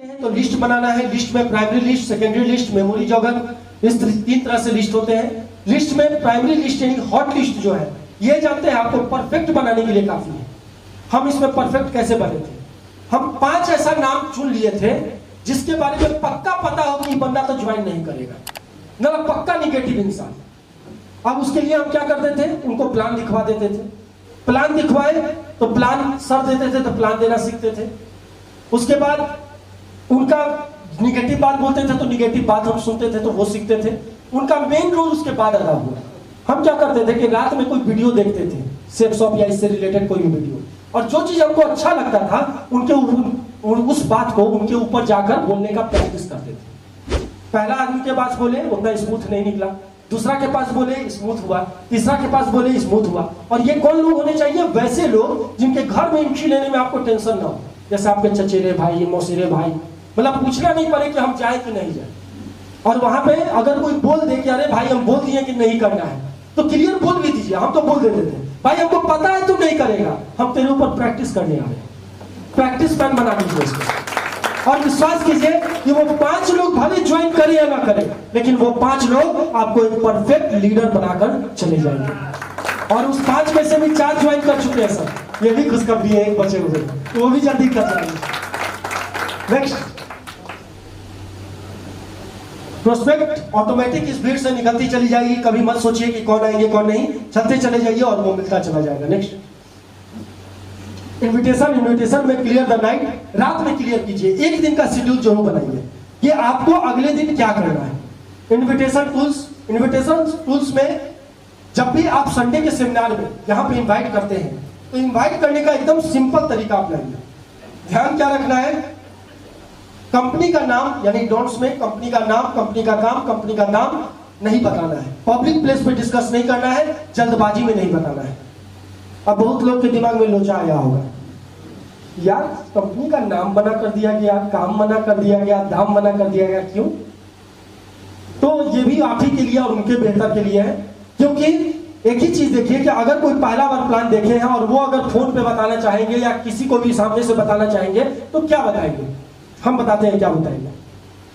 तो लिस्ट बनाना है। लिस्ट में primary list, secondary list, memory jogger, इस 3 तरह से लिस्ट होते हैं। लिस्ट में प्राइमरी लिस्ट यानी हॉट लिस्ट जो है, ये जानते हैं आपको परफेक्ट बनाने के लिए काफी है। हम इसमें परफेक्ट कैसे बने थे, हम 5 ऐसा नाम चुन लिए थे जिसके बारे में पक्का पता हो कि बंदा तो ज्वाइन नहीं करेगा, ना पक्का निगेटिव इंसान। अब उसके लिए हम क्या करते थे, उनको प्लान दिखवा देते थे। प्लान दिखवाए तो प्लान सर देते थे तो प्लान देना सीखते थे। उसके बाद उनका निगेटिव बात बोलते थे तो निगेटिव बात हम सुनते थे तो वो सीखते थे। उनका मेन रोल उसके बाद अदा हुआ। हम क्या करते थे कि रात में कोई वीडियो देखते थे, सेफ शॉप या इससे रिलेटेड कोई भी वीडियो, और जो चीज हमको अच्छा लगता था उनके उस बात को उनके ऊपर जाकर बोलने का प्रैक्टिस करते थे। पहला आदमी के पास बोले उतना स्मूथ नहीं निकला, दूसरा के पास बोले स्मूथ हुआ, तीसरा के पास बोले स्मूथ हुआ। और ये कौन लोग होने चाहिए, वैसे लोग जिनके घर में एंट्री लेने में आपको टेंशन ना हो, जैसे आपके चचेरे भाई, मौसेरे भाई, मतलब पूछना नहीं पड़े कि हम जाए कि नहीं जाए। और वहां पे अगर कोई बोल दे कि अरे भाई हम बोल दिए कि नहीं करना है, तो क्लियर बोल भी दीजिए। हम तो बोल देते थे भाई हमको पता है तू नहीं करेगा, हम तेरे ऊपर प्रैक्टिस करने आ रहे हैं। प्रैक्टिस प्लान बना दीजिए इसको, और विश्वास कीजिए कि वो 5 लोग भले ज्वाइन करे या ना करे, लेकिन वो 5 लोग आपको एक परफेक्ट लीडर बनाकर चले जाएंगे। और उस 5 में से भी 4 ज्वाइन कर चुके हैं सर, ये भी खुशखबरी है, एक बचे हुए तो वो भी जल्दी कर जाएंगे। नेक्स्ट, प्रोस्पेक्ट ऑटोमेटिक इस भीड़ से निकलती चली जाएगी। कभी मत सोचिए कि कौन आएंगे कौन नहीं, चलते चले जाइए और वो मिलता चला जाएगा। नेक्स्ट, इनविटेशन में क्लियर द नाइट, रात में क्लियर कीजिए। एक दिन का शेड्यूल जरूर बनाइए कि आपको अगले दिन क्या करना है। इनविटेशन टूल्स में जब भी आप संडे के सेमिनार में यहाँ पे इनवाइट करते हैं तो इनवाइट करने का एकदम सिंपल तरीका अपनाइए। ध्यान क्या रखना है, कंपनी का नाम यानी डोंट्स में कंपनी का नाम, कंपनी का काम, कंपनी का नाम नहीं बताना है। पब्लिक प्लेस पे डिस्कस नहीं करना है, जल्दबाजी में नहीं बताना है। अब बहुत लोग के दिमाग में लोचा आया होगा, यार कंपनी का नाम मना कर दिया गया, काम मना कर दिया गया, दाम मना कर दिया गया, क्यों? तो ये भी आप ही के लिए और उनके बेहतर के लिए है। क्योंकि एक ही चीज देखिए कि अगर कोई पहला बार प्लान देखे हैं और वो अगर फोन पे बताना चाहेंगे या किसी को भी सामने से बताना चाहेंगे तो क्या बताएंगे? हम बताते हैं क्या बताएंगे,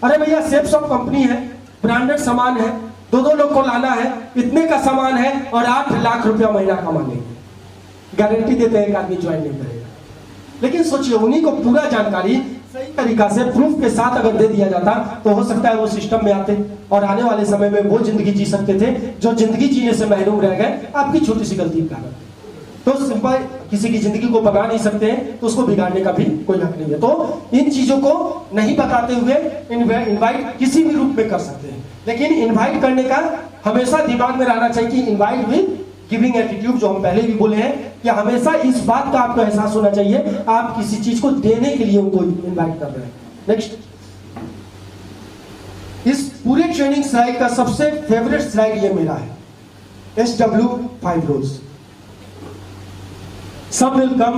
अरे भैया सेफ शॉप कंपनी है, ब्रांडेड सामान है, 2 लोग को लाना है, इतने का सामान है और 8 लाख रुपया महीना कमा लेंगे। गारंटी देते हैं एक आदमी ज्वाइन नहीं करेगा। लेकिन सोचिए उन्हीं को पूरा जानकारी सही तरीका से प्रूफ के साथ अगर दे दिया जाता तो हो सकता है वो सिस्टम में आते और आने वाले समय में वो जिंदगी जी सकते थे जो जिंदगी जीने से महरूम रह गए आपकी छोटी सी गलती के कारण। तो सिंपल किसी की जिंदगी को बना नहीं सकते हैं तो उसको बिगाड़ने का भी कोई हक नहीं है। तो इन चीजों को नहीं बताते हुए इनवाइट किसी भी रूप में कर सकते हैं, लेकिन इनवाइट करने का हमेशा दिमाग में रहना चाहिए कि इनवाइट विद गिविंग एटीट्यूड, जो हम पहले भी बोले हैं कि हमेशा इस बात का आपको एहसास होना चाहिए आप किसी चीज को देने के लिए उनको इनवाइट कर रहे हैं। नेक्स्ट, इस पूरे ट्रेनिंग स्लाइड का सबसे फेवरेट स्लाइड ये मेरा है, SW5 rules. Some will come,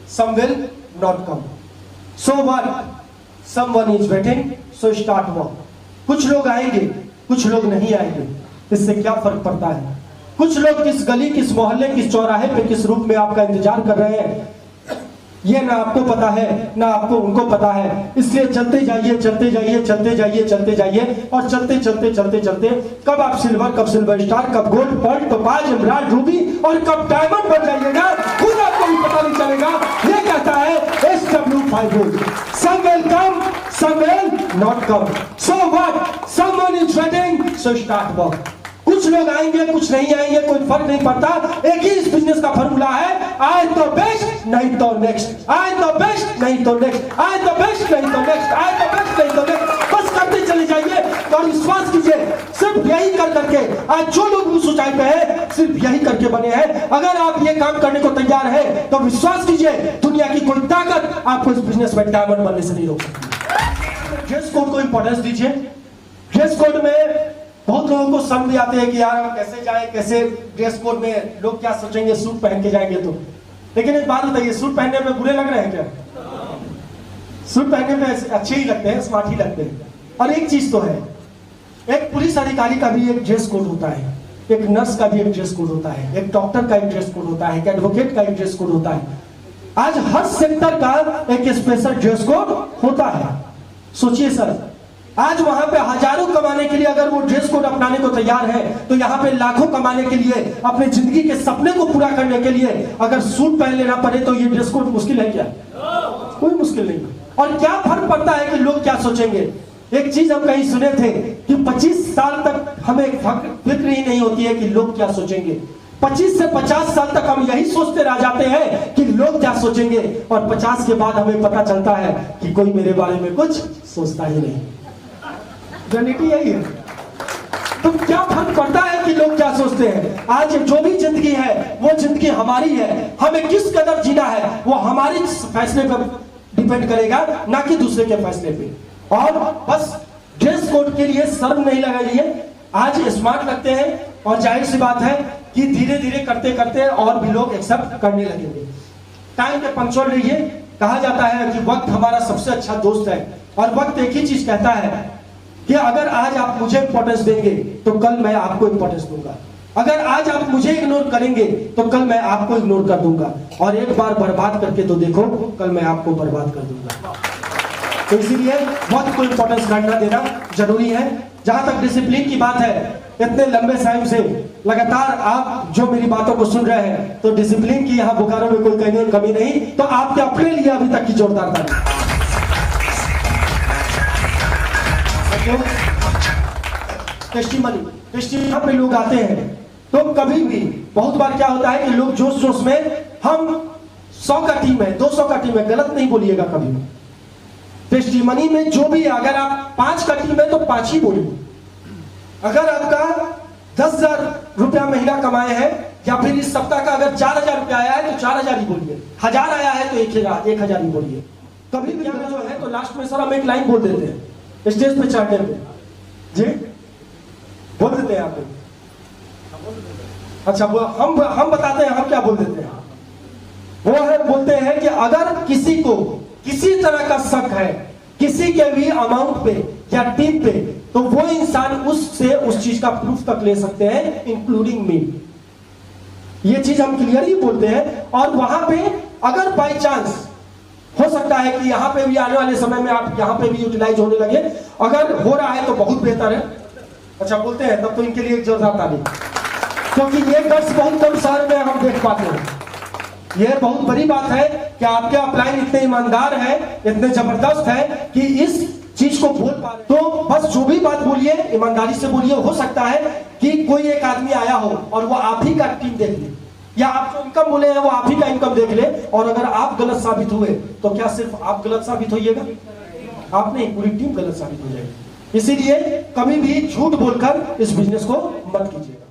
some will not come. So what? Someone is waiting, so start walk. कुछ लोग आएंगे, कुछ लोग नहीं आएंगे, इससे क्या फर्क पड़ता है? कुछ लोग किस गली, किस मोहल्ले, किस चौराहे पे, किस रूप में आपका इंतजार कर रहे हैं, ये ना आपको पता है ना आपको उनको पता है। इसलिए चलते जाइए, चलते जाइए, चलते जाइए, चलते जाइए, और चलते चलते चलते चलते कब आप सिल्वर, कब सिल्वर स्टार, कब gold, pearl, topaz, emerald, ruby और कब डायमंड बन जाइएगा खुद आपको भी पता नहीं चलेगा। ये कहता है SW5 rule. Some will come, some will not come. So what? Someone is waiting, so start walk. कुछ लोग आएंगे, कुछ नहीं आएंगे, कोई फर्क नहीं पड़ता। एक ही इस बिजनेस का फॉर्मूला है, आए तो बेस्ट नहीं तो नेक्स्ट, आए तो बेस्ट नहीं तो नेक्स्ट, आए तो बेस्ट नहीं तो नेक्स्ट, आए तो बेस्ट नहीं तो नेक्स्ट, बस करते चले जाइए। और विश्वास कीजिए सिर्फ यही कर करके आज जो लोग उस ऊंचाई पे है सिर्फ यही करके बने हैं। अगर आप ये काम करने को तैयार है तो विश्वास कीजिए दुनिया की कोई ताकत आपको इस बिजनेस में डायमंड बनने से नहीं रोक सकती। ड्रेस कोड को इंपॉर्टेंस दीजिए। ड्रेस कोड में बहुत लोगों को समझ आते हैं कि यार हम कैसे जाएं, कैसे ड्रेस कोड में लोग क्या सोचेंगे, सूट पहन के जाएंगे तो। लेकिन एक बात बताइए, सूट पहनने में बुरे लग रहे हैं क्या? सूट पहनने में अच्छे ही लगते हैं, स्मार्ट ही लगते हैं। और एक चीज तो है, एक पुलिस अधिकारी का भी एक ड्रेस कोड होता है, एक नर्स का भी एक ड्रेस कोड होता है, एक डॉक्टर का एक ड्रेस कोड होता है, एक एडवोकेट का एक ड्रेस कोड होता है। आज हर सेक्टर का एक स्पेशल ड्रेस कोड होता है। सोचिए सर, आज वहां पे हजारों कमाने के लिए अगर वो ड्रेस कोड अपनाने को तैयार है, तो यहाँ पे लाखों कमाने के लिए, अपने जिंदगी के सपने को पूरा करने के लिए अगर सूट पहन लेना पड़े तो ये ड्रेस कोड मुश्किल है क्या? कोई मुश्किल नहीं। और क्या फर्क पड़ता है कि लोग क्या सोचेंगे? एक चीज हम कहीं सुने थे कि 25 साल तक हमें फिक्र ही नहीं होती है कि लोग क्या सोचेंगे। 25 से 50 साल तक हम यही सोचते रह जाते हैं कि लोग क्या सोचेंगे, और 50 के बाद हमें पता चलता है कि कोई मेरे बारे में कुछ सोचता ही नहीं। रियलिटी यही है। तो क्या फर्क पड़ता है कि लोग क्या सोचते हैं? आज जो भी जिंदगी है वो जिंदगी हमारी है, हमें किस कदर जीना है वो हमारे फैसले पर डिपेंड करेगा, ना कि दूसरे के फैसले पे। और बस ड्रेस कोड के लिए शर्म नहीं लगाइए, आज स्मार्ट लगते हैं, और जाहिर सी बात है कि धीरे धीरे करते करते और भी लोग एक्सेप्ट करने लगेंगे। टाइम पे पंक्चुअल रहिए। कहा जाता है कि वक्त हमारा सबसे अच्छा दोस्त है, और वक्त एक ही चीज कहता है कि अगर आज आप मुझे इंपॉर्टेंस देंगे तो कल मैं आपको इंपॉर्टेंस दूंगा, अगर आज आप मुझे इग्नोर करेंगे तो कल मैं आपको इग्नोर कर दूंगा, और एक बार बर्बाद करके तो देखो, कल मैं आपको बर्बाद कर दूंगा। तो इसीलिए वक्त को इंपॉर्टेंस देना जरूरी है। जहां तक डिसिप्लिन की बात है, इतने लंबे टाइम से लगातार आप जो मेरी बातों को सुन रहे हैं, तो डिसिप्लिन की यहाँ बोकारो में कोई कमी नहीं, तो आपके अपने लिए अभी तक की जोरदार ताली। टेस्टिमनी पे लोग आते हैं, तो कभी भी बहुत बार क्या होता है कि लोग जोश जोश में, हम 100 का टीम है, 200 का टीम है, गलत नहीं बोलिएगा कभी भी। टेस्टिमनी में जो भी, अगर आप 5 का टीम है तो 5 ही बोलिए। अगर आपका 10,000 रुपया महीना कमाए हैं, या फिर इस सप्ताह का अगर 4,000 रुपया आया है तो 4,000 ही बोलिए, 1,000 आया है तो 1,000 ही बोलिए। कभी भी जो है तो लास्ट में सर हम एक लाइन बोल देते हैं स्टेज पे चढ़ने पे, जी बोल देते हैं आप। अच्छा, वो हम बताते हैं हम क्या बोल देते हैं। वो है, बोलते हैं कि अगर किसी को किसी तरह का शक है किसी के भी अमाउंट पे या टीम पे, तो वो इंसान उससे उस चीज का प्रूफ तक ले सकते हैं, इंक्लूडिंग मी। ये चीज हम क्लियरली बोलते हैं। और वहां पे अगर बाय चांस हो सकता है कि यहाँ पे भी आने वाले समय में आप यहाँ पे भी यूटिलाइज होने लगे, अगर हो रहा है तो बहुत बेहतर है। अच्छा बोलते हैं, तब तो इनके लिए एक जोरदार ताली, क्योंकि ये गट्स बहुत कम शहर में हम देख पाते हैं। यह बहुत बड़ी बात है कि आपके अपलाइन इतने ईमानदार है, इतने जबरदस्त है कि इस चीज को बोल पा रहे। तो बस जो भी बात बोलिए ईमानदारी से बोलिए। हो सकता है कि कोई एक आदमी आया हो और वो आप ही का टीम देख ले, या आप जो इनकम बोले हैं वो आप ही का इनकम देख ले, और अगर आप गलत साबित हुए तो क्या सिर्फ आप गलत साबित होइएगा? आप नहीं, पूरी टीम गलत साबित हो जाएगी। इसीलिए कभी भी झूठ बोलकर इस बिजनेस को मत कीजिएगा।